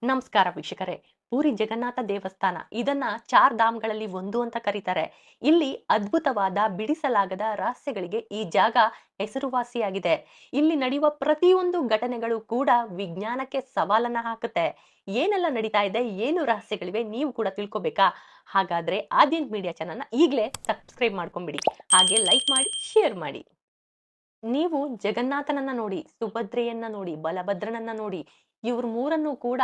ನಮಸ್ಕಾರ ವೀಕ್ಷಕರೇ. ಪೂರಿ ಜಗನ್ನಾಥ ದೇವಸ್ಥಾನ ಇದನ್ನ ಚಾರ್ ಧಾಮ್ಗಳಲ್ಲಿ ಒಂದು ಅಂತ ಕರೀತಾರೆ. ಇಲ್ಲಿ ಅದ್ಭುತವಾದ ಬಿಡಿಸಲಾಗದ ರಹಸ್ಯಗಳಿಗೆ ಈ ಜಾಗ ಹೆಸರುವಾಸಿಯಾಗಿದೆ. ಇಲ್ಲಿ ನಡೆಯುವ ಪ್ರತಿಯೊಂದು ಘಟನೆಗಳು ಕೂಡ ವಿಜ್ಞಾನಕ್ಕೆ ಸವಾಲನ್ನ ಹಾಕುತ್ತೆ. ಏನೆಲ್ಲ ನಡೀತಾ ಇದೆ, ಏನು ರಹಸ್ಯಗಳಿವೆ, ನೀವು ಕೂಡ ತಿಳ್ಕೊಬೇಕಾ? ಹಾಗಾದ್ರೆ ಆದ್ಯಂತ್ ಮೀಡಿಯಾ ಚಾನಲ್ನ ಈಗಲೇ ಸಬ್ಸ್ಕ್ರೈಬ್ ಮಾಡ್ಕೊಂಡ್ಬಿಡಿ. ಹಾಗೆ ಲೈಕ್ ಮಾಡಿ, ಶೇರ್ ಮಾಡಿ. ನೀವು ಜಗನ್ನಾಥನನ್ನ ನೋಡಿ, ಸುಭದ್ರೆಯನ್ನ ನೋಡಿ, ಬಲಭದ್ರನನ್ನ ನೋಡಿ. ಇವ್ರ ಮೂರನ್ನು ಕೂಡ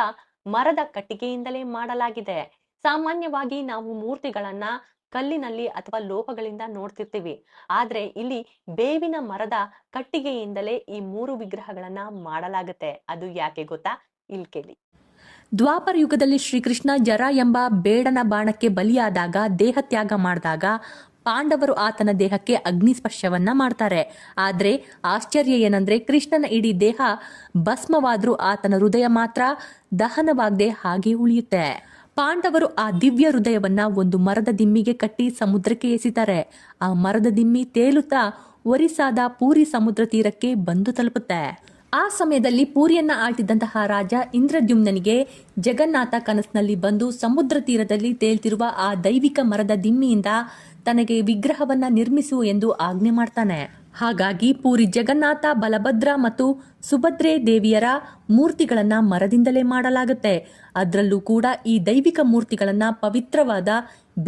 ಮರದ ಕಟ್ಟಿಗೆಯಿಂದಲೇ ಮಾಡಲಾಗಿದೆ. ಸಾಮಾನ್ಯವಾಗಿ ನಾವು ಮೂರ್ತಿಗಳನ್ನ ಕಲ್ಲಿನಲ್ಲಿ ಅಥವಾ ಲೋಹಗಳಿಂದ ನೋಡ್ತಿರ್ತೀವಿ. ಆದ್ರೆ ಇಲ್ಲಿ ಬೇವಿನ ಮರದ ಕಟ್ಟಿಗೆಯಿಂದಲೇ ಈ ಮೂರು ವಿಗ್ರಹಗಳನ್ನ ಮಾಡಲಾಗುತ್ತೆ. ಅದು ಯಾಕೆ ಗೊತ್ತಾ? ಇಲ್ಲಿ ಕೇಳಿ. ದ್ವಾಪರ ಯುಗದಲ್ಲಿ ಶ್ರೀಕೃಷ್ಣ ಜರ ಎಂಬ ಬೇಡನ ಬಾಣಕ್ಕೆ ಬಲಿಯಾದಾಗ, ದೇಹ ತ್ಯಾಗ ಮಾಡಿದಾಗ ಪಾಂಡವರು ಆತನ ದೇಹಕ್ಕೆ ಅಗ್ನಿಸ್ಪರ್ಶವನ್ನ ಮಾಡ್ತಾರೆ. ಆದ್ರೆ ಆಶ್ಚರ್ಯ ಏನಂದ್ರೆ, ಕೃಷ್ಣನ ಇಡೀ ದೇಹ ಭಸ್ಮವಾದ್ರೂ ಆತನ ಹೃದಯ ಮಾತ್ರ ದಹನವಾಗದೆ ಹಾಗೆ ಉಳಿಯುತ್ತೆ. ಪಾಂಡವರು ಆ ದಿವ್ಯ ಹೃದಯವನ್ನ ಒಂದು ಮರದ ದಿಮ್ಮಿಗೆ ಕಟ್ಟಿ ಸಮುದ್ರಕ್ಕೆ ಎಸಿತಾರೆ. ಆ ಮರದ ದಿಮ್ಮಿ ತೇಲುತ್ತಾ ಒರಿಸ್ಸಾದ ಪೂರಿ ಸಮುದ್ರ ತೀರಕ್ಕೆ ಬಂದು ತಲುಪುತ್ತೆ. ಆ ಸಮಯದಲ್ಲಿ ಪೂರಿಯನ್ನ ಆಳ್ತಿದ್ದಂತಹ ರಾಜ ಇಂದ್ರದ್ಯುಮ್ನನಿಗೆ ಜಗನ್ನಾಥ ಕನಸಿನಲ್ಲಿ ಬಂದು ಸಮುದ್ರ ತೀರದಲ್ಲಿ ತೇಲ್ತಿರುವ ಆ ದೈವಿಕ ಮರದ ದಿಮ್ಮಿಯಿಂದ ತನಗೆ ವಿಗ್ರಹವನ್ನ ನಿರ್ಮಿಸು ಎಂದು ಆಜ್ಞೆ ಮಾಡ್ತಾನೆ. ಹಾಗಾಗಿ ಪೂರಿ ಜಗನ್ನಾಥ, ಬಲಭದ್ರ ಮತ್ತು ಸುಭದ್ರೆ ದೇವಿಯರ ಮೂರ್ತಿಗಳನ್ನ ಮರದಿಂದಲೇ ಮಾಡಲಾಗುತ್ತೆ. ಅದರಲ್ಲೂ ಕೂಡ ಈ ದೈವಿಕ ಮೂರ್ತಿಗಳನ್ನ ಪವಿತ್ರವಾದ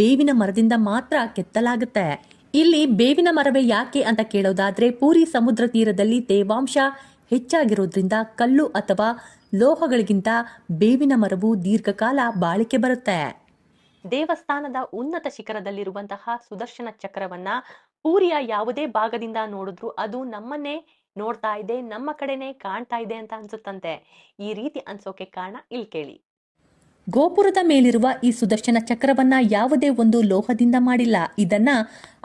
ಬೇವಿನ ಮರದಿಂದ ಮಾತ್ರ ಕೆತ್ತಲಾಗುತ್ತೆ. ಇಲ್ಲಿ ಬೇವಿನ ಮರವೇ ಯಾಕೆ ಅಂತ ಕೇಳೋದಾದ್ರೆ, ಪೂರಿ ಸಮುದ್ರ ತೀರದಲ್ಲಿ ತೇವಾಂಶ ಹೆಚ್ಚಾಗಿರೋದ್ರಿಂದ ಕಲ್ಲು ಅಥವಾ ಲೋಹಗಳಿಗಿಂತ ಬೇವಿನ ಮರವು ದೀರ್ಘಕಾಲ ಬಾಳಿಕೆ ಬರುತ್ತೆ. ದೇವಸ್ಥಾನದ ಉನ್ನತ ಶಿಖರದಲ್ಲಿರುವಂತಹ ಸುದರ್ಶನ ಚಕ್ರವನ್ನ ಪೂರಿಯ ಯಾವುದೇ ಭಾಗದಿಂದ ನೋಡಿದ್ರು ಅದು ನಮ್ಮನ್ನೇ ನೋಡ್ತಾ ಇದೆ, ನಮ್ಮ ಕಡೆನೆ ಕಾಣ್ತಾ ಇದೆ ಅಂತ ಅನ್ಸುತ್ತಂತೆ. ಈ ರೀತಿ ಅನ್ಸೋಕೆ ಕಾರಣ ಇಲ್ಲಿ ಕೇಳಿ. ಗೋಪುರದ ಮೇಲಿರುವ ಈ ಸುದರ್ಶನ ಚಕ್ರವನ್ನ ಯಾವುದೇ ಒಂದು ಲೋಹದಿಂದ ಮಾಡಿಲ್ಲ. ಇದನ್ನ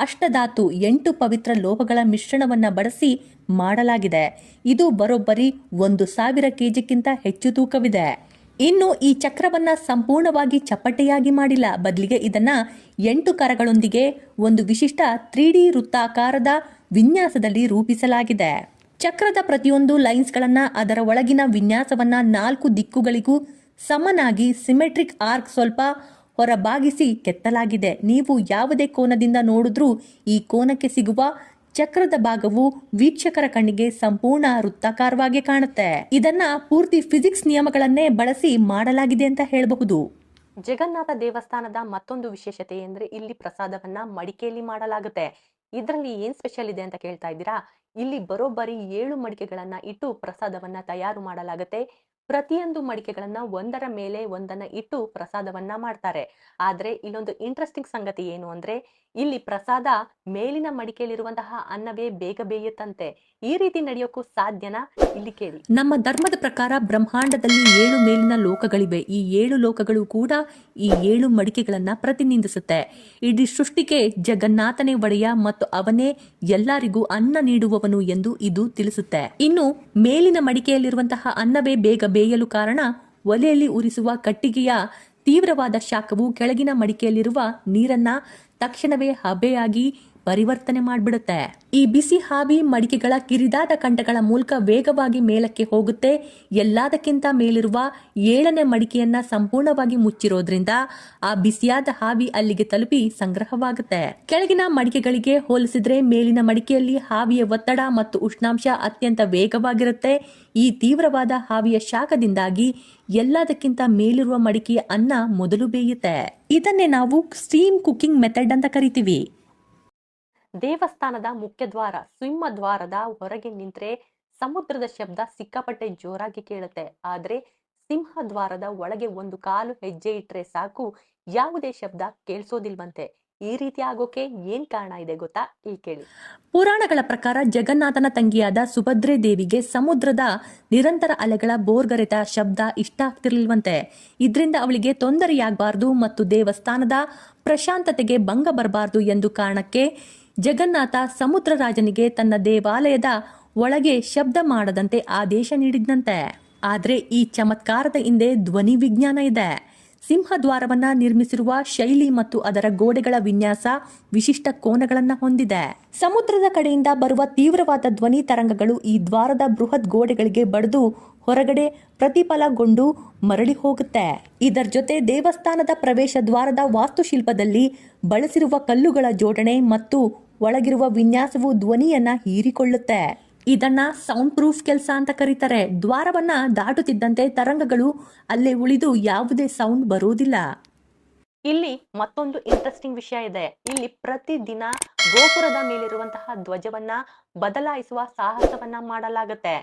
ಅಷ್ಟಧಾತು 8 ಪವಿತ್ರ ಲೋಹಗಳ ಮಿಶ್ರಣವನ್ನ ಬಳಸಿ ಮಾಡಲಾಗಿದೆ. ಇದು ಬರೋಬ್ಬರಿ 1000 ಕೆಜಿಗಿಂತ ಹೆಚ್ಚು ತೂಕವಿದೆ. ಇನ್ನು ಈ ಚಕ್ರವನ್ನ ಸಂಪೂರ್ಣವಾಗಿ ಚಪ್ಪಟೆಯಾಗಿ ಮಾಡಿಲ್ಲ. ಬದಲಿಗೆ ಇದನ್ನ 8 ಕರಗಳೊಂದಿಗೆ ಒಂದು ವಿಶಿಷ್ಟ 3D ವೃತ್ತಾಕಾರದ ವಿನ್ಯಾಸದಲ್ಲಿ ರೂಪಿಸಲಾಗಿದೆ. ಚಕ್ರದ ಪ್ರತಿಯೊಂದು ಲೈನ್ಸ್ಗಳನ್ನ ಅದರ ಒಳಗಿನ ವಿನ್ಯಾಸವನ್ನ 4 ದಿಕ್ಕುಗಳಿಗೂ ಸಮನಾಗಿ ಸಿಮೆಟ್ರಿಕ್ ಆರ್ಕ್ ಸ್ವಲ್ಪ ಹೊರಬಾಗಿಸಿ ಕೆತ್ತಲಾಗಿದೆ. ನೀವು ಯಾವುದೇ ಕೋನದಿಂದ ನೋಡಿದ್ರೂ ಈ ಕೋನಕ್ಕೆ ಸಿಗುವ ಚಕ್ರದ ಭಾಗವು ವೀಕ್ಷಕರ ಕಣ್ಣಿಗೆ ಸಂಪೂರ್ಣ ವೃತ್ತಾಕಾರವಾಗಿ ಕಾಣುತ್ತೆ. ಇದನ್ನ ಪೂರ್ತಿ ಫಿಸಿಕ್ಸ್ ನಿಯಮಗಳನ್ನೇ ಬಳಸಿ ಮಾಡಲಾಗಿದೆ ಅಂತ ಹೇಳಬಹುದು. ಜಗನ್ನಾಥ ದೇವಸ್ಥಾನದ ಮತ್ತೊಂದು ವಿಶೇಷತೆ ಎಂದ್ರೆ ಇಲ್ಲಿ ಪ್ರಸಾದವನ್ನ ಮಡಿಕೆಯಲ್ಲಿ ಮಾಡಲಾಗುತ್ತೆ. ಇದರಲ್ಲಿ ಏನ್ ಸ್ಪೆಷಲ್ ಇದೆ ಅಂತ ಕೇಳ್ತಾ ಇದ್ದೀರಾ? ಇಲ್ಲಿ ಬರೋಬ್ಬರಿ 7 ಮಡಿಕೆಗಳನ್ನ ಇಟ್ಟು ಪ್ರಸಾದವನ್ನ ತಯಾರು ಮಾಡಲಾಗುತ್ತೆ. ಪ್ರತಿಯೊಂದು ಮಡಿಕೆಗಳನ್ನ ಒಂದರ ಮೇಲೆ ಒಂದನ್ನ ಇಟ್ಟು ಪ್ರಸಾದವನ್ನ ಮಾಡ್ತಾರೆ. ಆದ್ರೆ ಇಲ್ಲೊಂದು ಇಂಟ್ರೆಸ್ಟಿಂಗ್ ಸಂಗತಿ ಏನು ಅಂದ್ರೆ, ಇಲ್ಲಿ ಪ್ರಸಾದ ಮೇಲಿನ ಮಡಿಕೆಯಲ್ಲಿರುವಂತಹ ಅನ್ನವೇ ಬೇಗ ಬೇಯುತ್ತಂತೆ. ಈ ರೀತಿ ನಡೆಯೋಕ್ಕೂ ಸಾಧ್ಯನಾ? ಇಲ್ಲಿ ಕೇಳಿ. ನಮ್ಮ ಧರ್ಮದ ಪ್ರಕಾರ ಬ್ರಹ್ಮಾಂಡದಲ್ಲಿ 7 ಮೇಲಿನ ಲೋಕಗಳಿವೆ. ಈ 7 ಲೋಕಗಳು ಕೂಡ ಈ 7 ಮಡಿಕೆಗಳನ್ನ ಪ್ರತಿನಿಧಿಸುತ್ತೆ. ಇಡೀ ಸೃಷ್ಟಿಗೆ ಜಗನ್ನಾಥನೇ ಒಡೆಯ ಮತ್ತು ಅವನೇ ಎಲ್ಲರಿಗೂ ಅನ್ನ ನೀಡುವವನು ಎಂದು ಇದು ತಿಳಿಸುತ್ತೆ. ಇನ್ನು ಮೇಲಿನ ಮಡಿಕೆಯಲ್ಲಿರುವಂತಹ ಅನ್ನವೇ ಬೇಗ ಬೇಯಲು ಕಾರಣ, ಒಲೆಯಲ್ಲಿ ಉರಿಸುವ ಕಟ್ಟಿಗೆಯ ತೀವ್ರವಾದ ಶಾಖವು ಕೆಳಗಿನ ಮಡಿಕೆಯಲ್ಲಿರುವ ನೀರನ್ನ ತಕ್ಷಣವೇ ಹಬೆಯಾಗಿ ಪರಿವರ್ತನೆ ಮಾಡಿಬಿಡುತ್ತೆ. ಈ ಬಿಸಿ ಹಾವಿ ಮಡಿಕೆಗಳ ಕಿರಿದಾದ ಕಂಠಗಳ ಮೂಲಕ ವೇಗವಾಗಿ ಮೇಲಕ್ಕೆ ಹೋಗುತ್ತೆ. ಎಲ್ಲದಕ್ಕಿಂತ ಮೇಲಿರುವ 7ನೇ ಮಡಿಕೆಯನ್ನ ಸಂಪೂರ್ಣವಾಗಿ ಮುಚ್ಚಿರೋದ್ರಿಂದ ಆ ಬಿಸಿಯಾದ ಹಾವಿ ಅಲ್ಲಿಗೆ ತಲುಪಿ ಸಂಗ್ರಹವಾಗುತ್ತೆ. ಕೆಳಗಿನ ಮಡಿಕೆಗಳಿಗೆ ಹೋಲಿಸಿದ್ರೆ ಮೇಲಿನ ಮಡಿಕೆಯಲ್ಲಿ ಹಾವಿಯ ಒತ್ತಡ ಮತ್ತು ಉಷ್ಣಾಂಶ ಅತ್ಯಂತ ವೇಗವಾಗಿರುತ್ತೆ. ಈ ತೀವ್ರವಾದ ಹಾವಿಯ ಶಾಖದಿಂದಾಗಿ ಎಲ್ಲದಕ್ಕಿಂತ ಮೇಲಿರುವ ಮಡಿಕೆಯ ಅನ್ನ ಮೊದಲು ಬೇಯುತ್ತೆ. ಇದನ್ನೇ ನಾವು ಸ್ಟೀಮ್ ಕುಕಿಂಗ್ ಮೆಥಡ್ ಅಂತ ಕರಿತೀವಿ. ದೇವಸ್ಥಾನದ ಮುಖ್ಯ ದ್ವಾರ, ಸಿಂಹದ್ವಾರದ ಹೊರಗೆ ನಿಂತ್ರೆ ಸಮುದ್ರದ ಶಬ್ದ ಸಿಕ್ಕಾಪಟ್ಟೆ ಜೋರಾಗಿ ಕೇಳುತ್ತೆ. ಆದ್ರೆ ಸಿಂಹದ್ವಾರದ ಒಳಗೆ ಒಂದು ಕಾಲು ಹೆಜ್ಜೆ ಇಟ್ರೆ ಸಾಕು, ಯಾವುದೇ ಶಬ್ದ ಕೇಳಿಸೋದಿಲ್ವಂತೆ. ಈ ರೀತಿ ಆಗೋಕೆ ಏನ್ ಕಾರಣ ಇದೆ ಗೊತ್ತಾ? ಇಲ್ಲಿ ಕೇಳಿ. ಪುರಾಣಗಳ ಪ್ರಕಾರ ಜಗನ್ನಾಥನ ತಂಗಿಯಾದ ಸುಭದ್ರೆ ದೇವಿಗೆ ಸಮುದ್ರದ ನಿರಂತರ ಅಲೆಗಳ ಬೋರ್ಗರೆತ ಶಬ್ದ ಇಷ್ಟ ಆಗ್ತಿರ್ಲಿಲ್ವಂತೆ. ಇದರಿಂದ ಅವಳಿಗೆ ತೊಂದರೆಯಾಗಬಾರ್ದು ಮತ್ತು ದೇವಸ್ಥಾನದ ಪ್ರಶಾಂತತೆಗೆ ಭಂಗ ಬರಬಾರ್ದು ಎಂದು ಕಾರಣಕ್ಕೆ ಜಗನ್ನಾಥ ಸಮುದ್ರ ರಾಜನಿಗೆ ತನ್ನ ದೇವಾಲಯದ ಒಳಗೆ ಶಬ್ದ ಮಾಡದಂತೆ ಆದೇಶ ನೀಡಿದ್ನಂತೆ. ಆದ್ರೆ ಈ ಚಮತ್ಕಾರದ ಹಿಂದೆ ಧ್ವನಿ ವಿಜ್ಞಾನ ಇದೆ. ಸಿಂಹದ್ವಾರವನ್ನ ನಿರ್ಮಿಸಿರುವ ಶೈಲಿ ಮತ್ತು ಅದರ ಗೋಡೆಗಳ ವಿನ್ಯಾಸ ವಿಶಿಷ್ಟ ಕೋನಗಳನ್ನ ಹೊಂದಿದೆ. ಸಮುದ್ರದ ಕಡೆಯಿಂದ ಬರುವ ತೀವ್ರವಾದ ಧ್ವನಿ ತರಂಗಗಳು ಈ ದ್ವಾರದ ಬೃಹತ್ ಗೋಡೆಗಳಿಗೆ ಬಡಿದು ಹೊರಗಡೆ ಪ್ರತಿಫಲಗೊಂಡು ಮರಳಿ ಹೋಗುತ್ತೆ. ಇದರ ಜೊತೆ ದೇವಸ್ಥಾನದ ಪ್ರವೇಶ ದ್ವಾರದ ವಾಸ್ತುಶಿಲ್ಪದಲ್ಲಿ ಬಳಸಿರುವ ಕಲ್ಲುಗಳ ಜೋಡಣೆ ಮತ್ತು ಒಳಗಿರುವ ವಿನ್ಯಾಸವು ಧ್ವನಿಯನ್ನ ಹೀರಿಕೊಳ್ಳುತ್ತೆ. ಇದನ್ನ ಸೌಂಡ್ ಪ್ರೂಫ್ ಕೆಲಸ ಅಂತ ಕರೀತಾರೆ. ದ್ವಾರವನ್ನ ದಾಟುತ್ತಿದ್ದಂತೆ ತರಂಗಗಳು ಅಲ್ಲೇ ಉಳಿದು ಯಾವುದೇ ಸೌಂಡ್ ಬರುವುದಿಲ್ಲ. ಇಲ್ಲಿ ಮತ್ತೊಂದು ಇಂಟ್ರೆಸ್ಟಿಂಗ್ ವಿಷಯ ಇದೆ. ಇಲ್ಲಿ ಪ್ರತಿದಿನ ಗೋಪುರದ ಮೇಲಿರುವಂತಹ ಧ್ವಜವನ್ನ ಬದಲಾಯಿಸುವ ಸಾಹಸವನ್ನ ಮಾಡಲಾಗುತ್ತೆ.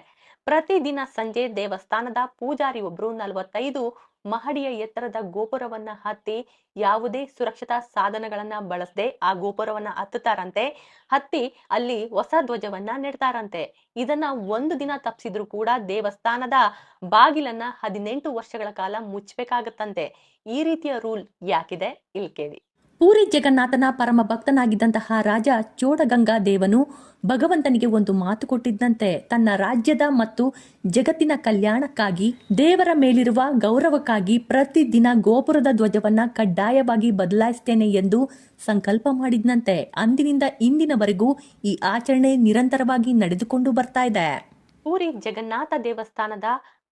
ಪ್ರತಿದಿನ ಸಂಜೆ ದೇವಸ್ಥಾನದ ಪೂಜಾರಿ ಒಬ್ರು 45 ಮಹಡಿಯ ಎತ್ತರದ ಗೋಪುರವನ್ನ ಹತ್ತಿ ಯಾವುದೇ ಸುರಕ್ಷತಾ ಸಾಧನಗಳನ್ನ ಬಳಸದೆ ಆ ಗೋಪುರವನ್ನ ಹತ್ತುತ್ತಾರಂತೆ. ಹತ್ತಿ ಅಲ್ಲಿ ಹೊಸ ಧ್ವಜವನ್ನ ನೆಡ್ತಾರಂತೆ. ಇದನ್ನ ಒಂದು ದಿನ ತಪ್ಪಿಸಿದ್ರು ಕೂಡ ದೇವಸ್ಥಾನದ ಬಾಗಿಲನ್ನ 18 ವರ್ಷಗಳ ಕಾಲ ಮುಚ್ಚಬೇಕಾಗತ್ತಂತೆ. ಈ ರೀತಿಯ ರೂಲ್ ಯಾಕಿದೆ ಇಲ್ಲಿ ಕೇಳಿ. ಪೂರಿ ಜಗನ್ನಾಥನ ಪರಮ ಭಕ್ತನಾಗಿದ್ದಂತಹ ರಾಜ ಚೋಡಗಂಗಾ ದೇವನು ಭಗವಂತನಿಗೆ ಒಂದು ಮಾತು ಕೊಟ್ಟಿದ್ದಂತೆ. ತನ್ನ ರಾಜ್ಯದ ಮತ್ತು ಜಗತ್ತಿನ ಕಲ್ಯಾಣಕ್ಕಾಗಿ ದೇವರ ಮೇಲಿರುವ ಗೌರವಕ್ಕಾಗಿ ಪ್ರತಿದಿನ ಗೋಪುರದ ಧ್ವಜವನ್ನ ಕಡ್ಡಾಯವಾಗಿ ಬದಲಾಯಿಸ್ತೇನೆ ಎಂದು ಸಂಕಲ್ಪ ಮಾಡಿದ್ನಂತೆ. ಅಂದಿನಿಂದ ಇಂದಿನವರೆಗೂ ಈ ಆಚರಣೆ ನಿರಂತರವಾಗಿ ನಡೆದುಕೊಂಡು ಬರ್ತಾ ಇದೆ. ಪೂರಿ ಜಗನ್ನಾಥ ದೇವಸ್ಥಾನದ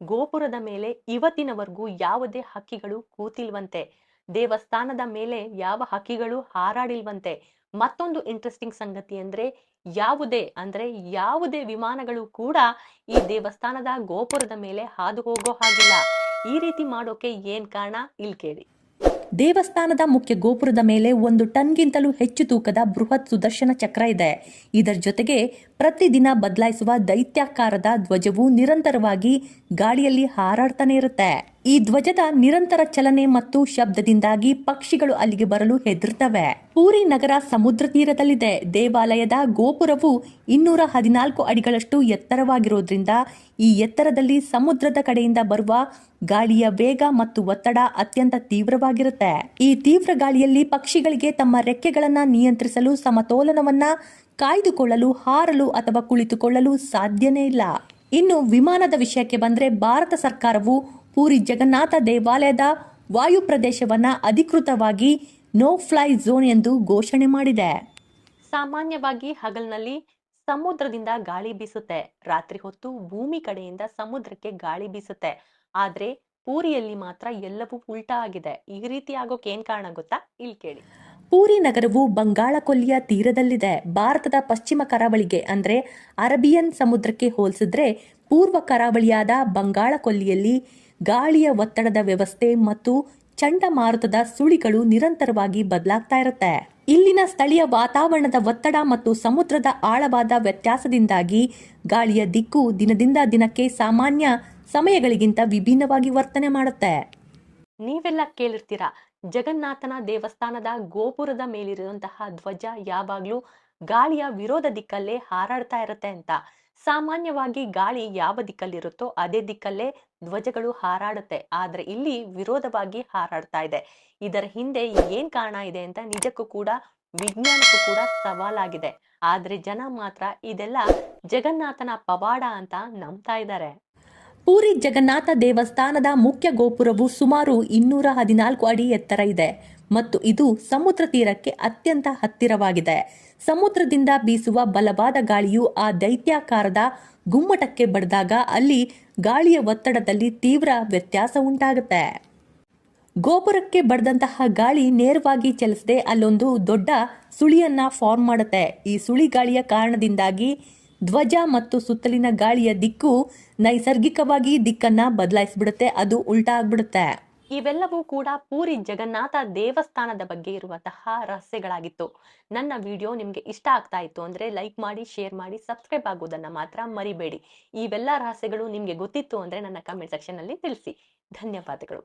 ಗೋಪುರದ ಮೇಲೆ ಇವತ್ತಿನವರೆಗೂ ಯಾವುದೇ ಹಕ್ಕಿಗಳು ಕೂತಿಲ್ವಂತೆ. ದೇವಸ್ಥಾನದ ಮೇಲೆ ಯಾವ ಹಕ್ಕಿಗಳು ಹಾರಾಡಿಲ್ವಂತೆ. ಮತ್ತೊಂದು ಇಂಟ್ರೆಸ್ಟಿಂಗ್ ಸಂಗತಿ ಅಂದ್ರೆ ಯಾವುದೇ ವಿಮಾನಗಳು ಕೂಡ ಈ ದೇವಸ್ಥಾನದ ಗೋಪುರದ ಮೇಲೆ ಹಾದು ಹೋಗೋ ಹಾಗಿಲ್ಲ. ಈ ರೀತಿ ಮಾಡೋಕೆ ಏನ್ ಕಾರಣ ಇಲ್ಲಿ ಕೇಳಿ. ದೇವಸ್ಥಾನದ ಮುಖ್ಯ ಗೋಪುರದ ಮೇಲೆ 1 ಟನ್ಗಿಂತಲೂ ಹೆಚ್ಚು ತೂಕದ ಬೃಹತ್ ಸುದರ್ಶನ ಚಕ್ರ ಇದೆ. ಇದರ ಜೊತೆಗೆ ಪ್ರತಿದಿನ ಬದಲಾಯಿಸುವ ದೈತ್ಯಾಕಾರದ ಧ್ವಜವು ನಿರಂತರವಾಗಿ ಗಾಳಿಯಲ್ಲಿ ಹಾರಾಡ್ತಾನೆ ಇರುತ್ತೆ. ಈ ಧ್ವಜದ ನಿರಂತರ ಚಲನೆ ಮತ್ತು ಶಬ್ದದಿಂದಾಗಿ ಪಕ್ಷಿಗಳು ಅಲ್ಲಿಗೆ ಬರಲು ಹೆದರ್ತವೆ. ಪೂರಿ ನಗರ ಸಮುದ್ರ ತೀರದಲ್ಲಿದೆ. ದೇವಾಲಯದ ಗೋಪುರವು 214 ಅಡಿಗಳಷ್ಟು ಎತ್ತರವಾಗಿರೋದ್ರಿಂದ ಈ ಎತ್ತರದಲ್ಲಿ ಸಮುದ್ರದ ಕಡೆಯಿಂದ ಬರುವ ಗಾಳಿಯ ವೇಗ ಮತ್ತು ಒತ್ತಡ ಅತ್ಯಂತ ತೀವ್ರವಾಗಿರುತ್ತೆ. ಈ ತೀವ್ರ ಗಾಳಿಯಲ್ಲಿ ಪಕ್ಷಿಗಳಿಗೆ ತಮ್ಮ ರೆಕ್ಕೆಗಳನ್ನ ನಿಯಂತ್ರಿಸಲು, ಸಮತೋಲನವನ್ನ ಕಾಯ್ದುಕೊಳ್ಳಲು, ಹಾರಲು ಅಥವಾ ಕುಳಿತುಕೊಳ್ಳಲು ಸಾಧ್ಯನೇ ಇಲ್ಲ. ಇನ್ನು ವಿಮಾನದ ವಿಷಯಕ್ಕೆ ಬಂದ್ರೆ ಭಾರತ ಸರ್ಕಾರವು ಪೂರಿ ಜಗನ್ನಾಥ ದೇವಾಲಯದ ವಾಯು ಪ್ರದೇಶವನ್ನ ಅಧಿಕೃತವಾಗಿ ನೋ ಫ್ಲೈ ಝೋನ್ ಎಂದು ಘೋಷಣೆ ಮಾಡಿದೆ. ಸಾಮಾನ್ಯವಾಗಿ ಹಗಲಿನಲ್ಲಿ ಸಮುದ್ರದಿಂದ ಗಾಳಿ ಬೀಸುತ್ತೆ. ರಾತ್ರಿ ಹೊತ್ತು ಭೂಮಿ ಕಡೆಯಿಂದ ಸಮುದ್ರಕ್ಕೆ ಗಾಳಿ ಬೀಸುತ್ತೆ. ಆದ್ರೆ ಪೂರಿಯಲ್ಲಿ ಮಾತ್ರ ಎಲ್ಲವೂ ಉಲ್ಟಾ ಆಗಿದೆ. ಈ ರೀತಿ ಆಗೋಕೆ ಏನ್ ಕಾರಣ ಗೊತ್ತಾ? ಇಲ್ಲಿ ಕೇಳಿ. ಪೂರಿ ನಗರವು ಬಂಗಾಳ ಕೊಲ್ಲಿಯ ತೀರದಲ್ಲಿದೆ. ಭಾರತದ ಪಶ್ಚಿಮ ಕರಾವಳಿಗೆ ಅಂದ್ರೆ ಅರೇಬಿಯನ್ ಸಮುದ್ರಕ್ಕೆ ಹೋಲಿಸಿದ್ರೆ ಪೂರ್ವ ಕರಾವಳಿಯಾದ ಬಂಗಾಳ ಕೊಲ್ಲಿಯಲ್ಲಿ ಗಾಳಿಯ ಒತ್ತಡದ ವ್ಯವಸ್ಥೆ ಮತ್ತು ಚಂಡಮಾರುತದ ಸುಳಿಗಳು ನಿರಂತರವಾಗಿ ಬದಲಾಗ್ತಾ ಇರುತ್ತೆ. ಇಲ್ಲಿನ ಸ್ಥಳೀಯ ವಾತಾವರಣದ ಒತ್ತಡ ಮತ್ತು ಸಮುದ್ರದ ಆಳವಾದ ವ್ಯತ್ಯಾಸದಿಂದಾಗಿ ಗಾಳಿಯ ದಿಕ್ಕು ದಿನದಿಂದ ದಿನಕ್ಕೆ ಸಾಮಾನ್ಯ ಸಮಯಗಳಿಗಿಂತ ವಿಭಿನ್ನವಾಗಿ ವರ್ತನೆ ಮಾಡುತ್ತೆ. ನೀವೆಲ್ಲ ಕೇಳಿರ್ತೀರಾ, ಜಗನ್ನಾಥನ ದೇವಸ್ಥಾನದ ಗೋಪುರದ ಮೇಲಿರುವಂತಹ ಧ್ವಜ ಯಾವಾಗ್ಲೂ ಗಾಳಿಯ ವಿರೋಧ ದಿಕ್ಕಲ್ಲೇ ಹಾರಾಡ್ತಾ ಇರುತ್ತೆ ಅಂತ. ಸಾಮಾನ್ಯವಾಗಿ ಗಾಳಿ ಯಾವ ದಿಕ್ಕಲ್ಲಿರುತ್ತೋ ಅದೇ ದಿಕ್ಕಲ್ಲೇ ಧ್ವಜಗಳು ಹಾರಾಡುತ್ತೆ. ಆದ್ರೆ ಇಲ್ಲಿ ವಿರೋಧವಾಗಿ ಹಾರಾಡ್ತಾ ಇದೆ. ಇದರ ಹಿಂದೆ ಏನ್ ಕಾರಣ ಇದೆ ಅಂತ ನಿಜಕ್ಕೂ ಕೂಡ ವಿಜ್ಞಾನಕ್ಕೂ ಕೂಡ ಸವಾಲಾಗಿದೆ. ಆದ್ರೆ ಜನ ಮಾತ್ರ ಇದೆಲ್ಲ ಜಗನ್ನಾಥನ ಪವಾಡ ಅಂತ ನಂಬ್ತಾ ಇದ್ದಾರೆ. ಪೂರಿ ಜಗನ್ನಾಥ ದೇವಸ್ಥಾನದ ಮುಖ್ಯ ಗೋಪುರವು ಸುಮಾರು 214 ಅಡಿ ಎತ್ತರ ಇದೆ ಮತ್ತು ಇದು ಸಮುದ್ರ ತೀರಕ್ಕೆ ಅತ್ಯಂತ ಹತ್ತಿರವಾಗಿದೆ. ಸಮುದ್ರದಿಂದ ಬೀಸುವ ಬಲವಾದ ಗಾಳಿಯು ಆ ದೈತ್ಯಾಕಾರದ ಗುಮ್ಮಟಕ್ಕೆ ಬಡಿದಾಗ ಅಲ್ಲಿ ಗಾಳಿಯ ಒತ್ತಡದಲ್ಲಿ ತೀವ್ರ ವ್ಯತ್ಯಾಸ ಉಂಟಾಗುತ್ತೆ. ಗೋಪುರಕ್ಕೆ ಬಡದಂತಹ ಗಾಳಿ ನೇರವಾಗಿ ಚಲಿಸದೆ ಅಲ್ಲೊಂದು ದೊಡ್ಡ ಸುಳಿಯನ್ನ ಫಾರ್ಮ್ ಮಾಡುತ್ತೆ. ಈ ಸುಳಿ ಗಾಳಿಯ ಕಾರಣದಿಂದಾಗಿ ಧ್ವಜ ಮತ್ತು ಸುತ್ತಲಿನ ಗಾಳಿಯ ದಿಕ್ಕು ನೈಸರ್ಗಿಕವಾಗಿ ದಿಕ್ಕನ್ನ ಬದಲಾಯಿಸ್ಬಿಡುತ್ತೆ. ಅದು ಉಲ್ಟಾ ಆಗ್ಬಿಡುತ್ತೆ. ಇವೆಲ್ಲವೂ ಕೂಡ ಪೂರಿ ಜಗನ್ನಾಥ ದೇವಸ್ಥಾನದ ಬಗ್ಗೆ ಇರುವಂತಹ ರಹಸ್ಯಗಳಾಗಿತ್ತು. ನನ್ನ ವಿಡಿಯೋ ನಿಮ್ಗೆ ಇಷ್ಟ ಆಗ್ತಾ ಇತ್ತು ಅಂದ್ರೆ ಲೈಕ್ ಮಾಡಿ, ಶೇರ್ ಮಾಡಿ, ಸಬ್ಸ್ಕ್ರೈಬ್ ಆಗೋದನ್ನ ಮಾತ್ರ ಮರಿಬೇಡಿ. ಇವೆಲ್ಲ ರಹಸ್ಯಗಳು ನಿಮ್ಗೆ ಗೊತ್ತಿತ್ತು ಅಂದ್ರೆ ನನ್ನ ಕಮೆಂಟ್ ಸೆಕ್ಷನ್ ಅಲ್ಲಿ ತಿಳಿಸಿ. ಧನ್ಯವಾದಗಳು.